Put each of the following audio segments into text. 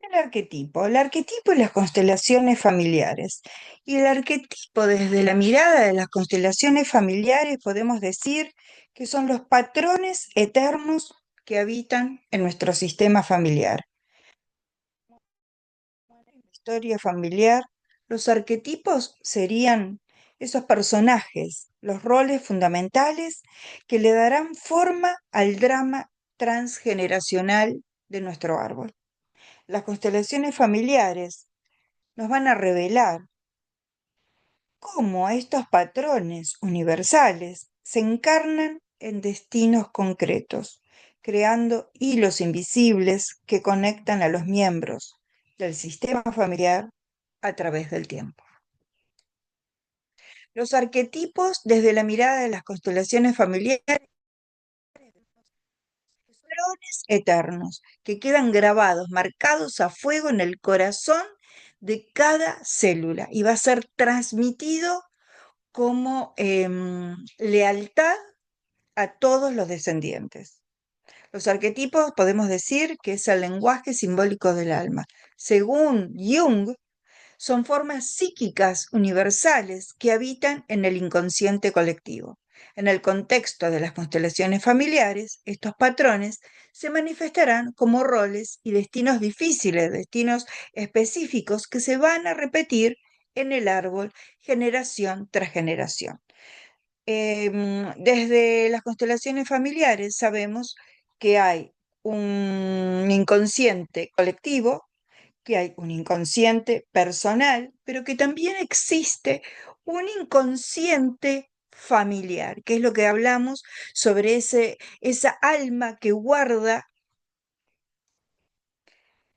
El arquetipo y las constelaciones familiares. Y el arquetipo, desde la mirada de las constelaciones familiares, podemos decir que son los patrones eternos que habitan en nuestro sistema familiar. En la historia familiar, los arquetipos serían esos personajes, los roles fundamentales que le darán forma al drama transgeneracional de nuestro árbol. Las constelaciones familiares nos van a revelar cómo estos patrones universales se encarnan en destinos concretos, creando hilos invisibles que conectan a los miembros del sistema familiar a través del tiempo. Los arquetipos desde la mirada de las constelaciones familiares son patrones eternos que quedan grabados, marcados a fuego en el corazón de cada célula y va a ser transmitido como lealtad a todos los descendientes. Los arquetipos podemos decir que es el lenguaje simbólico del alma. Según Jung, son formas psíquicas universales que habitan en el inconsciente colectivo. En el contexto de las constelaciones familiares, estos patrones se manifestarán como roles y destinos difíciles, destinos específicos que se van a repetir en el árbol generación tras generación. Desde las constelaciones familiares sabemos que hay un inconsciente colectivo, que hay un inconsciente personal, pero que también existe un inconsciente familiar, que es lo que hablamos sobre esa alma que guarda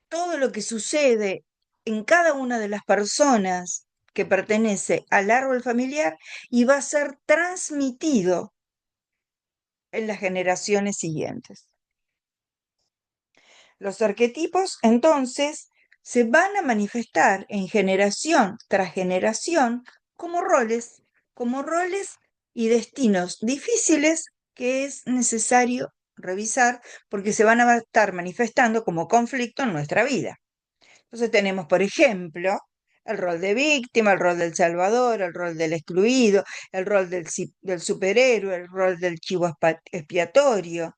todo lo que sucede en cada una de las personas que pertenece al árbol familiar y va a ser transmitido en las generaciones siguientes. Los arquetipos, entonces, se van a manifestar en generación tras generación como roles y destinos difíciles que es necesario revisar porque se van a estar manifestando como conflicto en nuestra vida. Entonces tenemos, por ejemplo, el rol de víctima, el rol del salvador, el rol del excluido, el rol del superhéroe, el rol del chivo expiatorio.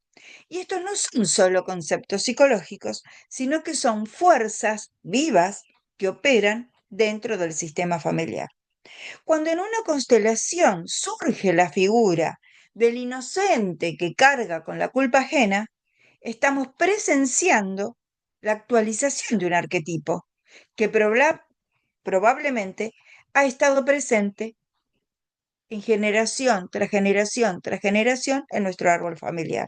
Y estos no son solo conceptos psicológicos, sino que son fuerzas vivas que operan dentro del sistema familiar. Cuando en una constelación surge la figura del inocente que carga con la culpa ajena, estamos presenciando la actualización de un arquetipo que probablemente ha estado presente en generación tras generación tras generación en nuestro árbol familiar.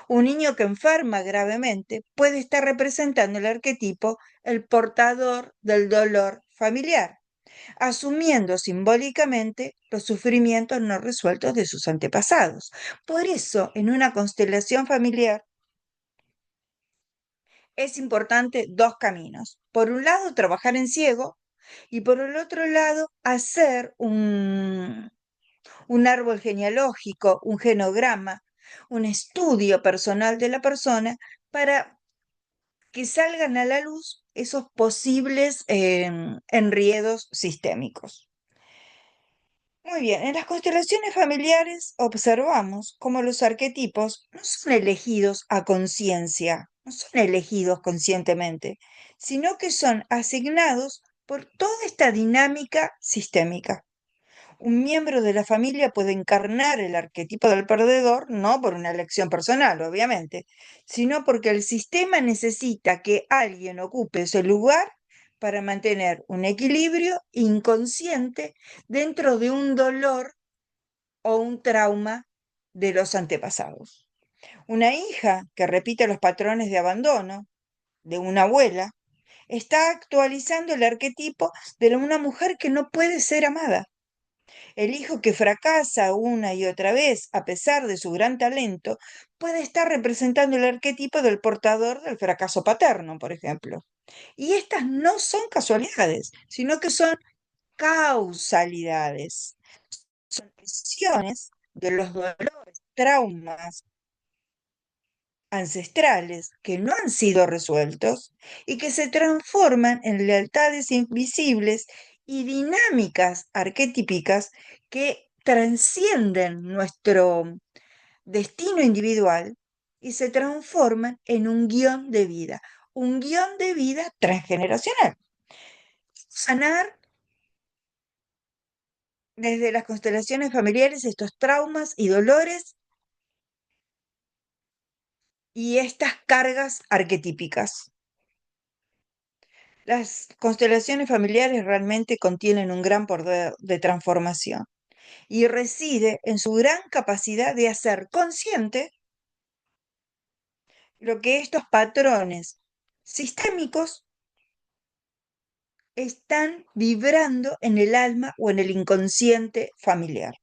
Un niño que enferma gravemente puede estar representando el arquetipo el portador del dolor familiar, asumiendo simbólicamente los sufrimientos no resueltos de sus antepasados. Por eso, en una constelación familiar, es importante dos caminos. Por un lado, trabajar en ciego y por el otro lado, hacer un árbol genealógico, un genograma, un estudio personal de la persona para que salgan a la luz esos posibles enriedos sistémicos. Muy bien, en las constelaciones familiares observamos cómo los arquetipos no son elegidos a conciencia, no son elegidos conscientemente, sino que son asignados por toda esta dinámica sistémica. Un miembro de la familia puede encarnar el arquetipo del perdedor, no por una elección personal, obviamente, sino porque el sistema necesita que alguien ocupe ese lugar para mantener un equilibrio inconsciente dentro de un dolor o un trauma de los antepasados. Una hija que repite los patrones de abandono de una abuela está actualizando el arquetipo de una mujer que no puede ser amada. El hijo que fracasa una y otra vez a pesar de su gran talento puede estar representando el arquetipo del portador del fracaso paterno, por ejemplo. Y estas no son casualidades, sino que son causalidades. Son lesiones de los dolores, traumas ancestrales que no han sido resueltos y que se transforman en lealtades invisibles y dinámicas arquetípicas que trascienden nuestro destino individual y se transforman en un guión de vida transgeneracional. Sanar desde las constelaciones familiares estos traumas y dolores y estas cargas arquetípicas. Las constelaciones familiares realmente contienen un gran poder de transformación y reside en su gran capacidad de hacer consciente lo que estos patrones sistémicos están vibrando en el alma o en el inconsciente familiar.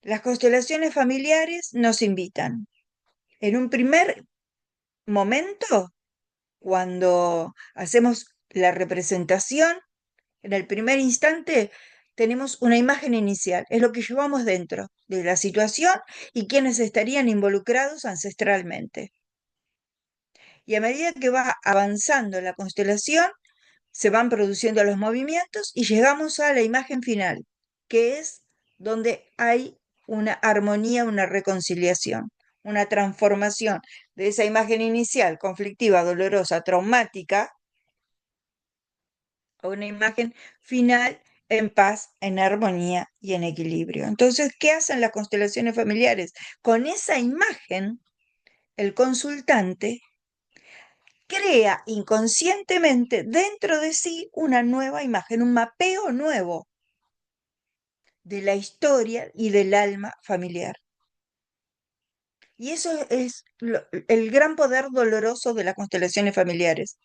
Las constelaciones familiares nos invitan, en un primer momento, cuando hacemos la representación, en el primer instante tenemos una imagen inicial, es lo que llevamos dentro de la situación y quienes estarían involucrados ancestralmente. Y a medida que va avanzando la constelación, se van produciendo los movimientos y llegamos a la imagen final, que es donde hay una armonía, una reconciliación, una transformación de esa imagen inicial, conflictiva, dolorosa, traumática, a una imagen final en paz, en armonía y en equilibrio. Entonces, ¿qué hacen las constelaciones familiares? Con esa imagen, el consultante crea inconscientemente dentro de sí una nueva imagen, un mapeo nuevo de la historia y del alma familiar. Y eso es el gran poder doloroso de las constelaciones familiares.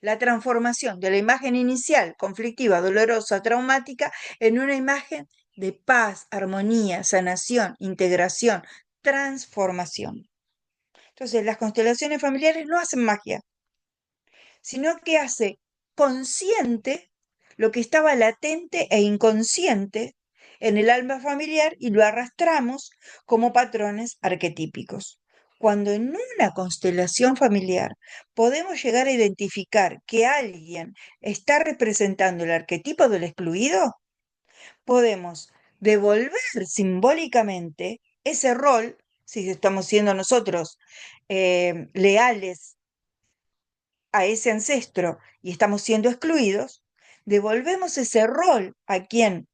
La transformación de la imagen inicial, conflictiva, dolorosa, traumática, en una imagen de paz, armonía, sanación, integración, transformación. Entonces, las constelaciones familiares no hacen magia, sino que hace consciente lo que estaba latente e inconsciente en el alma familiar y lo arrastramos como patrones arquetípicos. Cuando en una constelación familiar podemos llegar a identificar que alguien está representando el arquetipo del excluido, podemos devolver simbólicamente ese rol, si estamos siendo nosotros leales a ese ancestro y estamos siendo excluidos, devolvemos ese rol a quien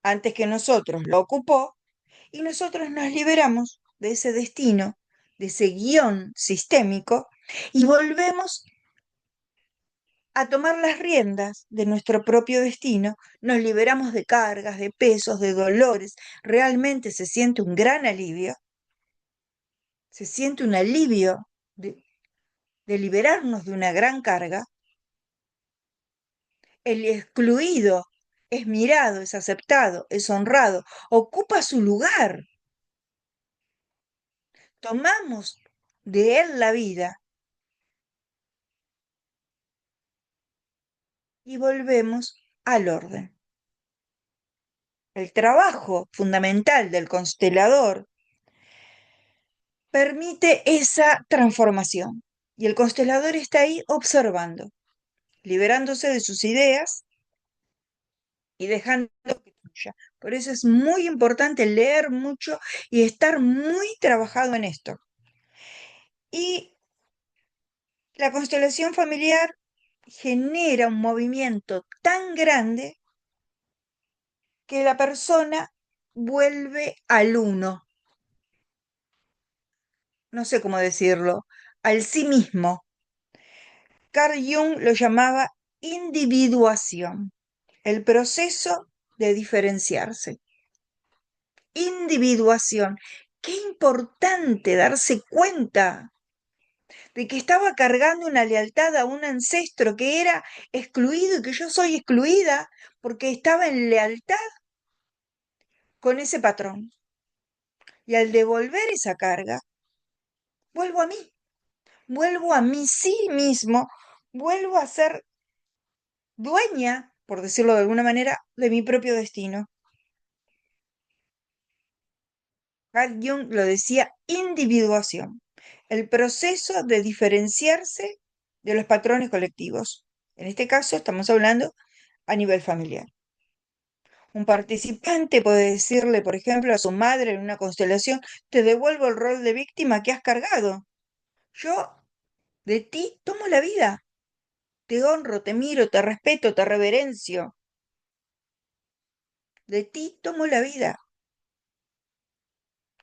antes que nosotros lo ocupó y nosotros nos liberamos de ese destino, de ese guión sistémico y volvemos a tomar las riendas de nuestro propio destino, nos liberamos de cargas, de pesos, de dolores, realmente se siente un gran alivio, se siente un alivio de liberarnos de una gran carga. El excluido es mirado, es aceptado, es honrado, ocupa su lugar. Tomamos de él la vida y volvemos al orden. El trabajo fundamental del constelador permite esa transformación y el constelador está ahí observando, liberándose de sus ideas y dejando que fluya. Por eso es muy importante leer mucho y estar muy trabajado en esto. Y la constelación familiar genera un movimiento tan grande que la persona vuelve al uno, no sé cómo decirlo, al sí mismo. Carl Jung lo llamaba individuación, el proceso de diferenciarse. Individuación. Qué importante darse cuenta de que estaba cargando una lealtad a un ancestro que era excluido y que yo soy excluida porque estaba en lealtad con ese patrón. Y al devolver esa carga, vuelvo a mí, vuelvo a mí sí mismo, vuelvo a ser dueña, por decirlo de alguna manera, de mi propio destino. Carl Jung lo decía, individuación, el proceso de diferenciarse de los patrones colectivos. En este caso estamos hablando a nivel familiar. Un participante puede decirle, por ejemplo, a su madre en una constelación, te devuelvo el rol de víctima que has cargado. Yo de ti tomo la vida, te honro, te miro, te respeto, te reverencio. De ti tomo la vida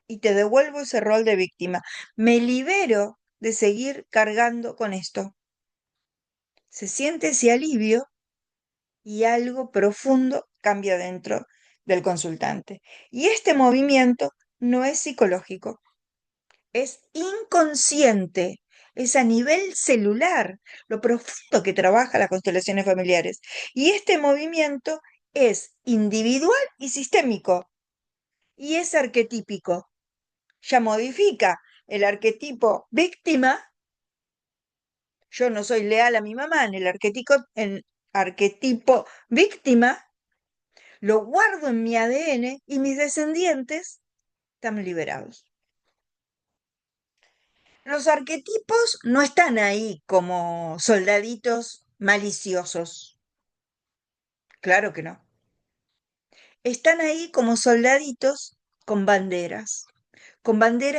y te devuelvo ese rol de víctima. Me libero de seguir cargando con esto. Se siente ese alivio y algo profundo cambia dentro del consultante. Y este movimiento no es psicológico, es inconsciente, es a nivel celular, lo profundo que trabaja las constelaciones familiares. Y este movimiento es individual y sistémico y es arquetípico. Ya modifica el arquetipo víctima. Yo no soy leal a mi mamá en arquetipo víctima, lo guardo en mi ADN y mis descendientes están liberados. Los arquetipos no están ahí como soldaditos maliciosos, claro que no. Están ahí como soldaditos con banderas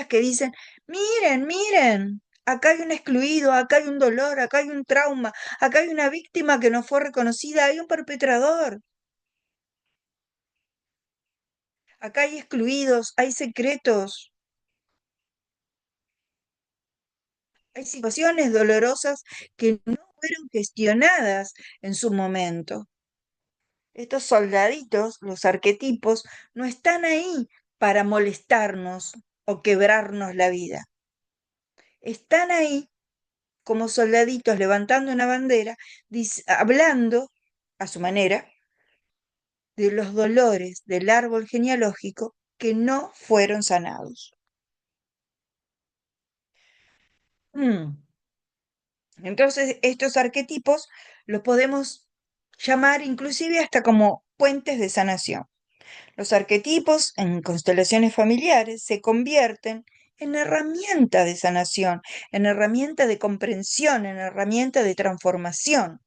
que dicen, miren, miren, acá hay un excluido, acá hay un dolor, acá hay un trauma, acá hay una víctima que no fue reconocida, hay un perpetrador, acá hay excluidos, hay secretos, hay situaciones dolorosas que no fueron gestionadas en su momento. Estos soldaditos, los arquetipos, no están ahí para molestarnos o quebrarnos la vida. Están ahí como soldaditos levantando una bandera, hablando a su manera de los dolores del árbol genealógico que no fueron sanados. Mm. Entonces, estos arquetipos los podemos llamar inclusive hasta como puentes de sanación. Los arquetipos en constelaciones familiares se convierten en herramienta de sanación, en herramienta de comprensión, en herramienta de transformación.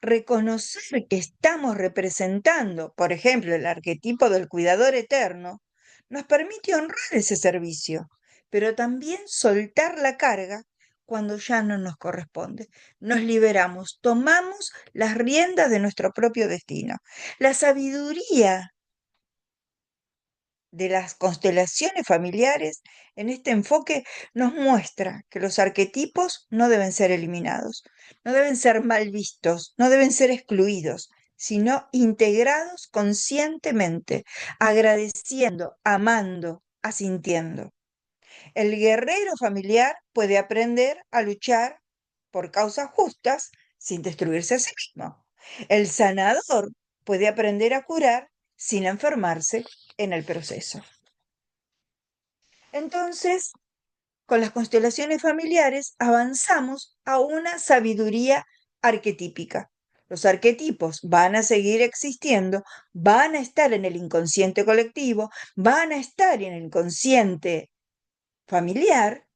Reconocer que estamos representando, por ejemplo, el arquetipo del cuidador eterno, nos permite honrar ese servicio, pero también soltar la carga cuando ya no nos corresponde. Nos liberamos, tomamos las riendas de nuestro propio destino. La sabiduría de las constelaciones familiares en este enfoque nos muestra que los arquetipos no deben ser eliminados, no deben ser mal vistos, no deben ser excluidos, sino integrados conscientemente, agradeciendo, amando, asintiendo. El guerrero familiar puede aprender a luchar por causas justas sin destruirse a sí mismo. El sanador puede aprender a curar sin enfermarse en el proceso. Entonces, con las constelaciones familiares avanzamos a una sabiduría arquetípica. Los arquetipos van a seguir existiendo, van a estar en el inconsciente colectivo, van a estar en el inconsciente familiar,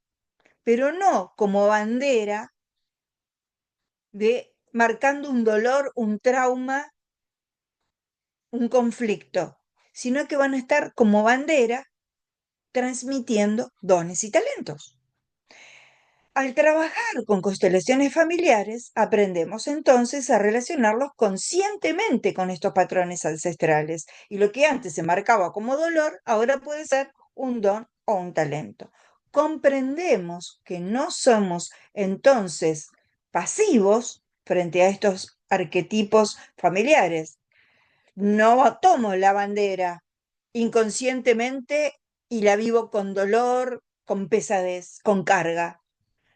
pero no como bandera de marcando un dolor, un trauma, un conflicto, sino que van a estar como bandera transmitiendo dones y talentos. Al trabajar con constelaciones familiares, aprendemos entonces a relacionarlos conscientemente con estos patrones ancestrales y lo que antes se marcaba como dolor, ahora puede ser un don o un talento. Comprendemos que no somos entonces pasivos frente a estos arquetipos familiares. No tomo la bandera inconscientemente y la vivo con dolor, con pesadez, con carga.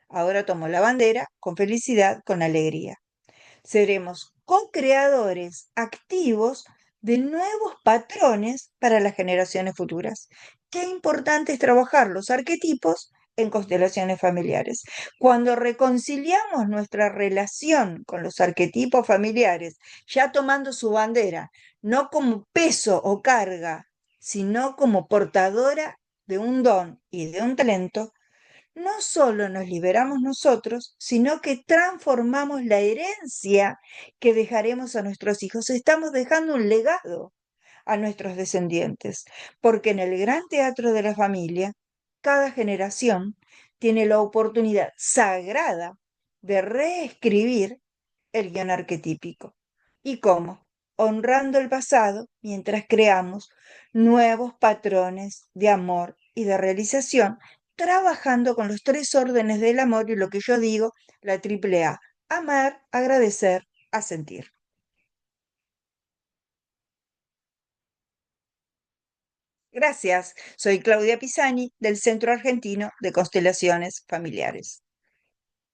Ahora tomo la bandera con felicidad, con alegría. Seremos co-creadores activos de nuevos patrones para las generaciones futuras. Qué importante es trabajar los arquetipos en constelaciones familiares. Cuando reconciliamos nuestra relación con los arquetipos familiares, ya tomando su bandera, no como peso o carga, sino como portadora de un don y de un talento, no solo nos liberamos nosotros, sino que transformamos la herencia que dejaremos a nuestros hijos. Estamos dejando un legado a nuestros descendientes, porque en el gran teatro de la familia, cada generación tiene la oportunidad sagrada de reescribir el guión arquetípico. ¿Y cómo? Honrando el pasado mientras creamos nuevos patrones de amor y de realización, trabajando con los tres órdenes del amor y lo que yo digo, la triple A: amar, agradecer, asentir. Gracias. Soy Claudia Pisani del Centro Argentino de Constelaciones Familiares.